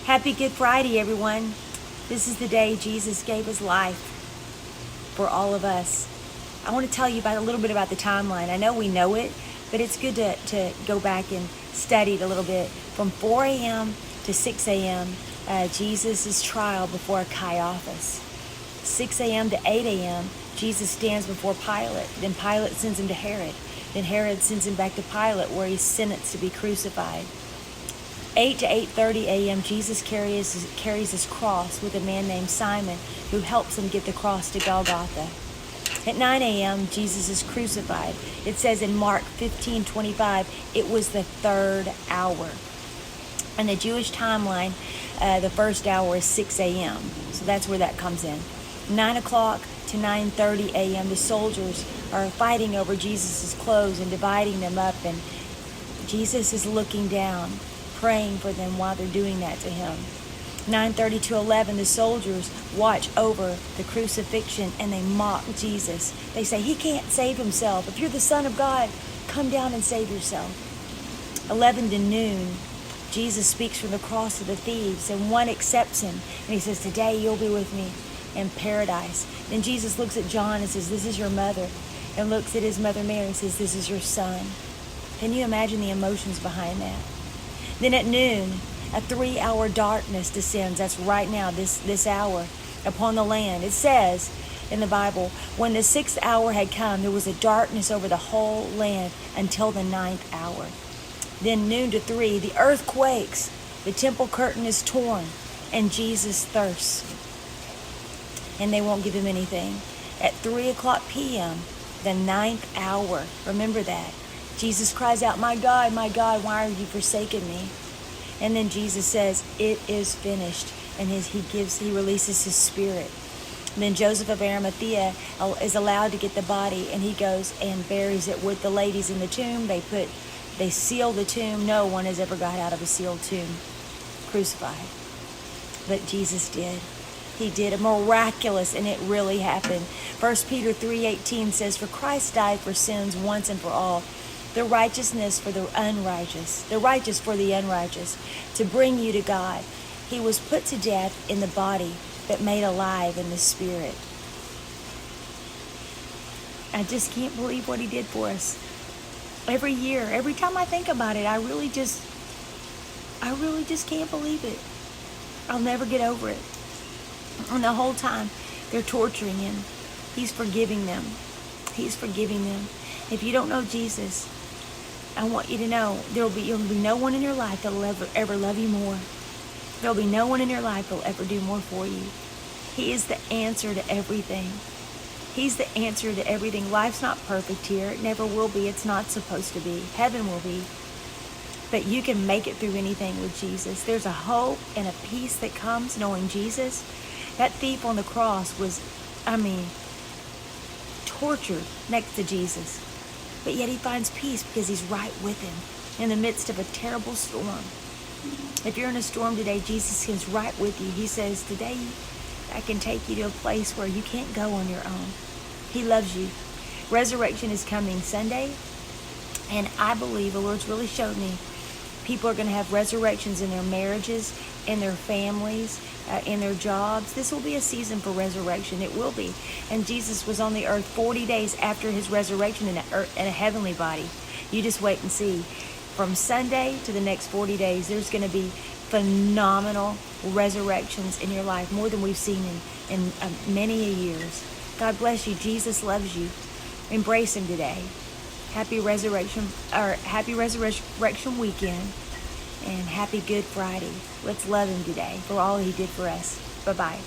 Happy Good Friday, everyone. This is the day Jesus gave his life for all of us. I want to tell you about a little bit about the timeline. I know we know it, but it's good to go back and study it a little bit. From 4 a.m. to 6 a.m., Jesus' trial before Caiaphas. 6 a.m. to 8 a.m., Jesus stands before Pilate. Then Pilate sends him to Herod. Then Herod sends him back to Pilate, where he's sentenced to be crucified. 8 to 8:30 a.m., Jesus carries his cross with a man named Simon, who helps him get the cross to Golgotha. At 9 a.m., Jesus is crucified. It says in Mark 15:25, it was the third hour. In the Jewish timeline, the first hour is 6 a.m., so that's where that comes in. 9 o'clock to 9:30 a.m., the soldiers are fighting over Jesus' clothes and dividing them up, and Jesus is looking down, praying for them while they're doing that to him. 9:30 to 11, the soldiers watch over the crucifixion and they mock Jesus. They say, he can't save himself. If you're the Son of God, come down and save yourself. 11 to noon, Jesus speaks from the cross to the thieves, and one accepts him, and he says, today you'll be with me in paradise. Then Jesus looks at John and says, this is your mother, and looks at his mother Mary and says, this is your son. Can you imagine the emotions behind that? Then at noon, a 3-hour darkness descends. That's right now, this hour, upon the land. It says in the Bible, when the 6th hour had come, there was a darkness over the whole land until the 9th hour. Then noon to 3, the earth quakes, the temple curtain is torn, and Jesus thirsts. And they won't give him anything. At 3 o'clock p.m., the 9th hour, remember that, Jesus cries out, my God, why are you forsaking me? And then Jesus says, it is finished. And he releases his spirit. And then Joseph of Arimathea is allowed to get the body, and he goes and buries it with the ladies in the tomb. They seal the tomb. No one has ever got out of a sealed tomb crucified. But Jesus did. He did a miraculous, and it really happened. 1 Peter 3:18 says, for Christ died for sins once and for all, the righteousness for the unrighteous, the righteous for the unrighteous, to bring you to God. He was put to death in the body, but made alive in the spirit. I just can't believe what he did for us. Every year, every time I think about it, I really just can't believe it. I'll never get over it. And the whole time, they're torturing him. He's forgiving them. He's forgiving them. If you don't know Jesus, I want you to know there'll be no one in your life that'll ever love you more. There'll be no one in your life that'll ever do more for you. He is the answer to everything. He's the answer to everything. Life's not perfect here. It never will be. It's not supposed to be. Heaven will be. But you can make it through anything with Jesus. There's a hope and a peace that comes knowing Jesus. That thief on the cross was, tortured next to Jesus. But yet he finds peace because he's right with him in the midst of a terrible storm. If you're in a storm today, Jesus is right with you. He says, today I can take you to a place where you can't go on your own. He loves you. Resurrection is coming Sunday, and I believe the Lord's really showed me people are going to have resurrections in their marriages, in their families, in their jobs. This will be a season for resurrection. It will be. And Jesus was on the earth 40 days after his resurrection in a heavenly body. You just wait and see. From Sunday to the next 40 days, there's going to be phenomenal resurrections in your life, more than we've seen in many years. God bless you. Jesus loves you. Embrace him today. Happy Resurrection weekend, and happy Good Friday. Let's love him today for all he did for us. Bye-bye.